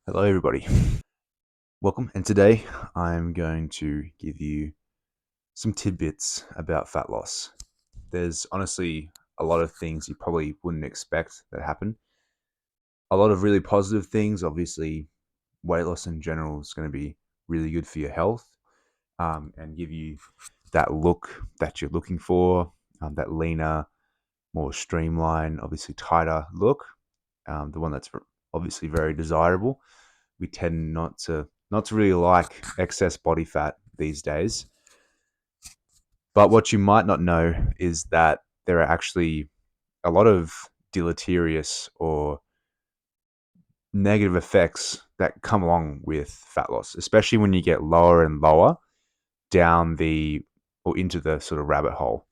Hello, everybody. Welcome. And today I'm going to give you some tidbits about fat loss. There's honestly a lot of things you probably wouldn't expect that happen. A lot of really positive things. Obviously, weight loss in general is going to be really good for your health and give you that look that you're looking for, that leaner, more streamlined, obviously tighter look, the one that's obviously very desirable. We tend not to really like excess body fat these days. But what you might not know is that there are actually a lot of deleterious or negative effects that come along with fat loss, especially when you get lower and lower down the or into the sort of rabbit hole.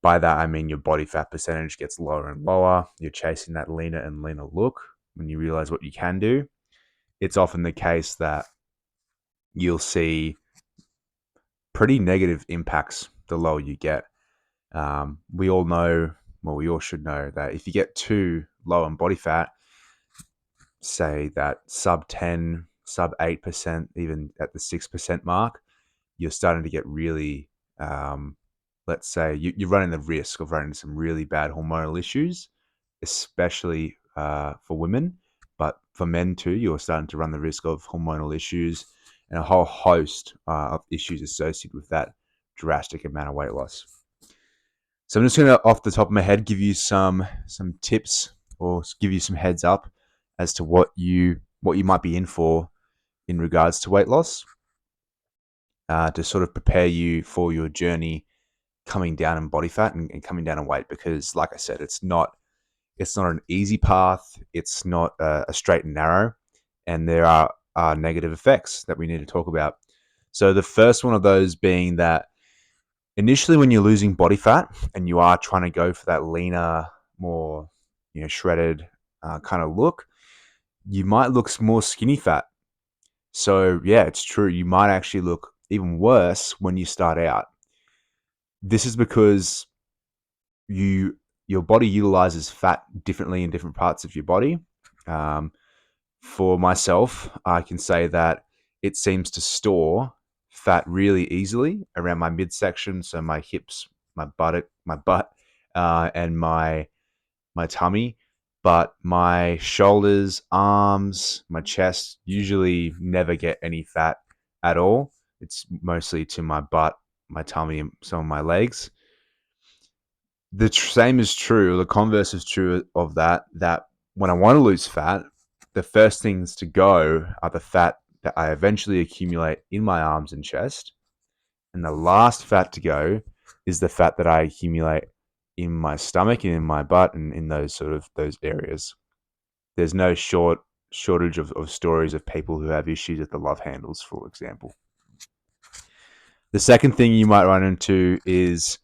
By that, I mean your body fat percentage gets lower and lower. You're chasing that leaner and leaner look when you realize what you can do. It's often the case that you'll see pretty negative impacts the lower you get. We all know, well, we all should know that if you get too low on body fat, say that sub 10, sub 8%, even at the 6% mark, you're starting to get really, let's say, you're running the risk of running into some really bad hormonal issues, especially for women. But for men too, you're starting to run the risk of hormonal issues and a whole host of issues associated with that drastic amount of weight loss. So I'm just going to, off the top of my head, give you some tips or give you some heads up as to what you might be in for in regards to weight loss, to sort of prepare you for your journey coming down in body fat and coming down in weight. Because, like I said, it's not an easy path. It's not a straight and narrow, and there are negative effects that we need to talk about. So the first one of those being that initially when you're losing body fat and you are trying to go for that leaner, more shredded kind of look, you might look more skinny fat. So yeah, it's true. You might actually look even worse when you start out. This is because your body utilizes fat differently in different parts of your body. Um, for myself, I can say that it seems to store fat really easily around my midsection, so my hips, my butt, and my tummy. But my shoulders, arms, my chest usually never get any fat at all. It's mostly to my butt, my tummy, and some of my legs. The same is true. The converse is true of that. That when I want to lose fat, the first things to go are the fat that I eventually accumulate in my arms and chest, and the last fat to go is the fat that I accumulate in my stomach and in my butt and in those areas. There's no shortage of stories of people who have issues with the love handles, for example. The second thing you might run into is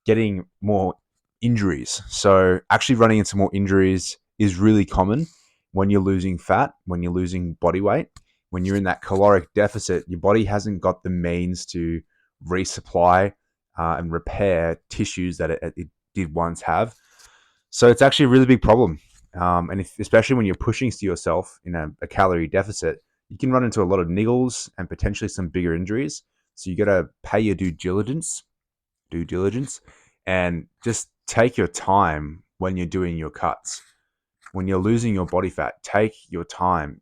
getting more injuries. So actually running into more injuries is really common when you're losing fat, when you're losing body weight, when you're in that caloric deficit. Your body hasn't got the means to resupply and repair tissues that it did once have. So it's actually a really big problem. And especially when you're pushing to yourself in a calorie deficit, you can run into a lot of niggles and potentially some bigger injuries. So you got to pay your due diligence, and just take your time when you're doing your cuts. When you're losing your body fat, take your time.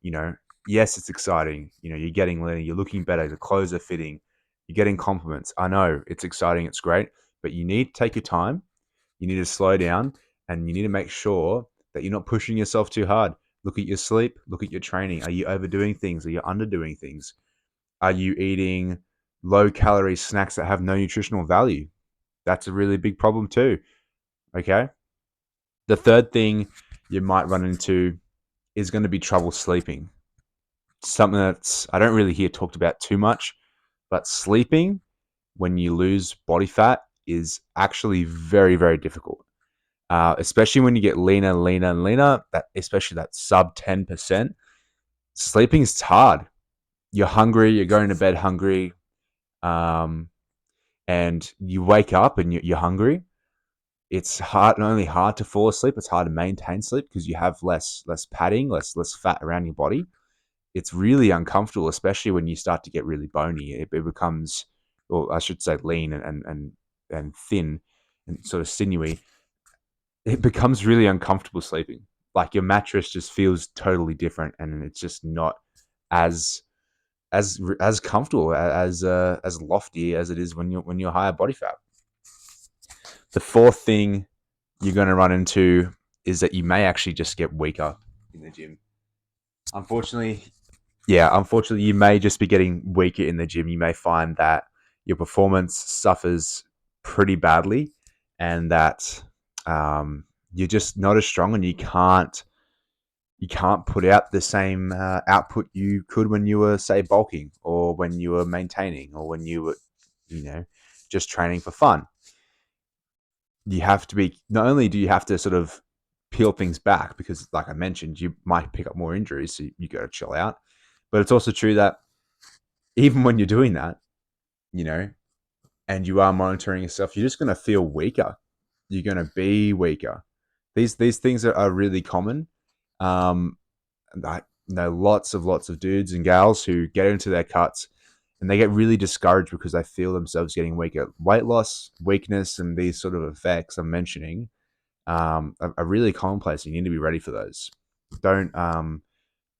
Yes, it's exciting. You're getting leaner, you're looking better, the clothes are fitting, you're getting compliments. I know it's exciting, it's great, but you need to take your time. You need to slow down, and you need to make sure that you're not pushing yourself too hard. Look at your sleep, look at your training. Are you overdoing things? Are you underdoing things? Are you eating low calorie snacks that have no nutritional value? That's a really big problem too. Okay. The third thing you might run into is going to be trouble sleeping. Something that's I don't really hear talked about too much, but sleeping when you lose body fat is actually very, very difficult. Especially when you get leaner, leaner, and leaner. That especially that sub 10%. Sleeping is hard. You're hungry. You're going to bed hungry, um, and you wake up and you're hungry. It's hard, not only hard to fall asleep, it's hard to maintain sleep because you have less padding, less fat around your body. It's really uncomfortable, especially when you start to get really bony. It becomes, or I should say, lean and thin and sort of sinewy. It becomes really uncomfortable sleeping. Like your mattress just feels totally different, and it's just not as as comfortable as lofty as it is when you're higher body fat. The fourth thing you're going to run into is that you may actually just get weaker in the gym. Unfortunately, unfortunately, you may just be getting weaker in the gym. You may find that your performance suffers pretty badly, and that you're just not as strong, and you can't put out the same output you could when you were, say, bulking, or when you were maintaining, or when you were, just training for fun. You have to be, not only do you have to sort of peel things back, because like I mentioned, you might pick up more injuries, so you got to chill out. But it's also true that even when you're doing that, you know, and you are monitoring yourself, you're just going to feel weaker. You're going to be weaker. These things are really common. And I know lots of dudes and gals who get into their cuts and they get really discouraged because they feel themselves getting weaker. Weight loss, weakness, and these sort of effects I'm mentioning are really commonplace. And you need to be ready for those. Don't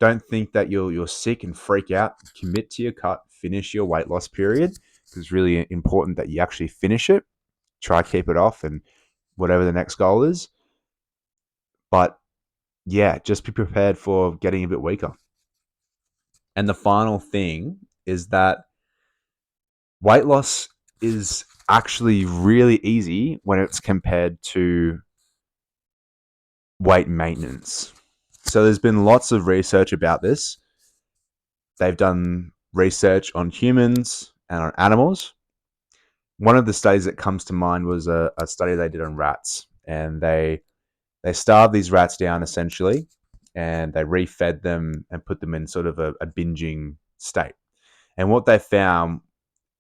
don't think that you're sick and freak out. Commit to your cut. Finish your weight loss period. It's really important that you actually finish it. Try to keep it off, and whatever the next goal is. But yeah, just be prepared for getting a bit weaker. And the final thing is that weight loss is actually really easy when it's compared to weight maintenance. So there's been lots of research about this. They've done research on humans and on animals. One of the studies that comes to mind was a study they did on rats, and they starved these rats down essentially, and they refed them and put them in sort of a binging state. And what they found,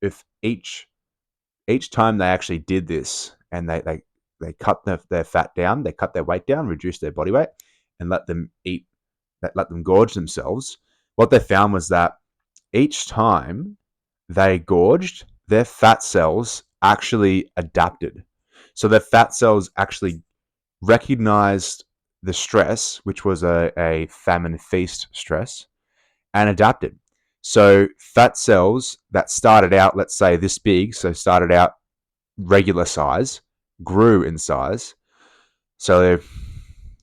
if each time they actually did this, and they cut their fat down, they cut their weight down, reduced their body weight, and let them eat, let them gorge themselves. What they found was that each time they gorged, their fat cells actually adapted. So their fat cells actually recognized the stress, which was a famine feast stress, and adapted. So fat cells that started out, let's say this big, so started out regular size, grew in size. So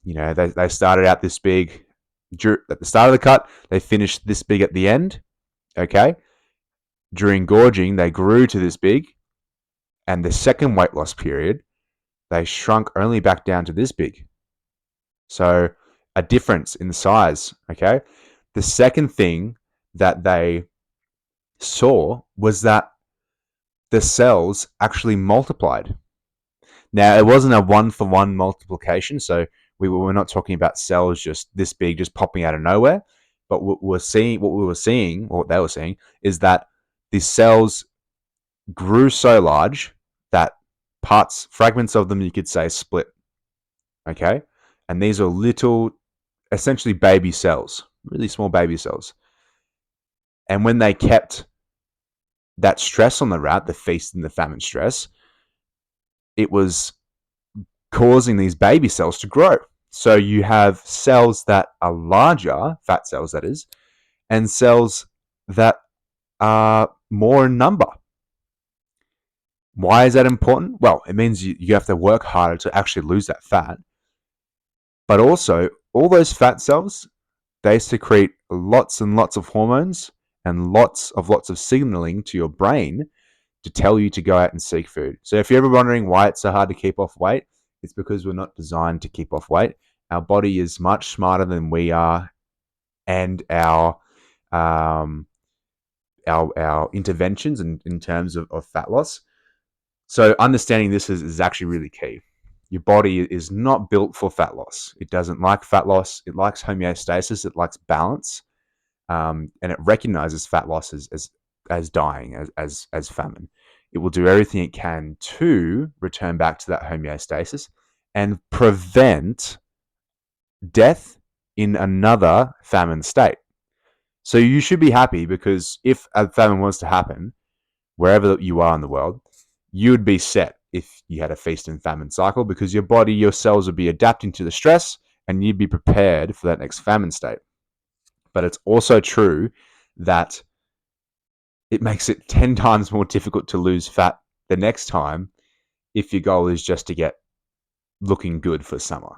they started out this big at the start of the cut, they finished this big at the end. Okay. During gorging, they grew to this big, and the second weight loss period, they shrunk only back down to this big. So a difference in size. Okay. The second thing that they saw was that the cells actually multiplied. Now, it wasn't a one-for-one multiplication, so we were not talking about cells just this big, just popping out of nowhere. But what we were seeing, or what they were seeing, is that the cells grew so large that fragments of them, you could say, split. Okay, and these are little, essentially baby cells, really small baby cells. And when they kept that stress on the rat, the feast and the famine stress, it was causing these baby cells to grow. So you have cells that are larger, fat cells that is, and cells that are more in number. Why is that important? Well, it means you have to work harder to actually lose that fat. But also, all those fat cells, they secrete lots and lots of hormones and lots of signaling to your brain to tell you to go out and seek food. So if you're ever wondering why it's so hard to keep off weight, it's because we're not designed to keep off weight. Our body is much smarter than we are, and our interventions in terms of fat loss. So understanding this is actually really key. Your body is not built for fat loss. It doesn't like fat loss. It likes homeostasis. It likes balance, and it recognizes fat loss as dying, as famine. it will do everything it can to return back to that homeostasis and prevent death in another famine state. So you should be happy, because if a famine was to happen, wherever you are in the world, you would be set if you had a feast and famine cycle, because your body, your cells would be adapting to the stress and you'd be prepared for that next famine state. But it's also true that it makes it 10 times more difficult to lose fat the next time if your goal is just to get looking good for summer.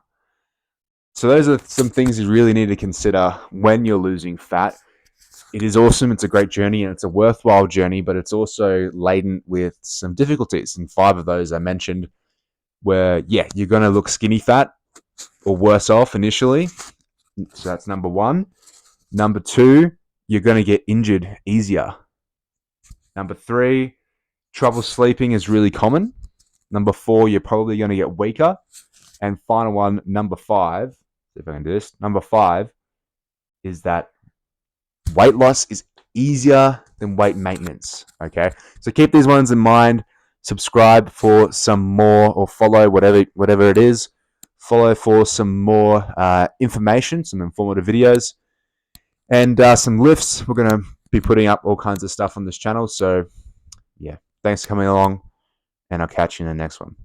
So those are some things you really need to consider when you're losing fat. It is awesome. It's a great journey and it's a worthwhile journey, but it's also laden with some difficulties. And 5 of those I mentioned where, yeah, you're going to look skinny fat or worse off initially. So that's number 1. Number 2, you're going to get injured easier. Number 3, trouble sleeping is really common. Number 4, you're probably going to get weaker. And final one, number 5, see if I can do this. Number 5 is that weight loss is easier than weight maintenance. Okay, so keep these ones in mind. Subscribe for some more, or follow, whatever it is. Follow for some more information, some informative videos, and some lifts. We're going to be putting up all kinds of stuff on this channel. So yeah, thanks for coming along, and I'll catch you in the next one.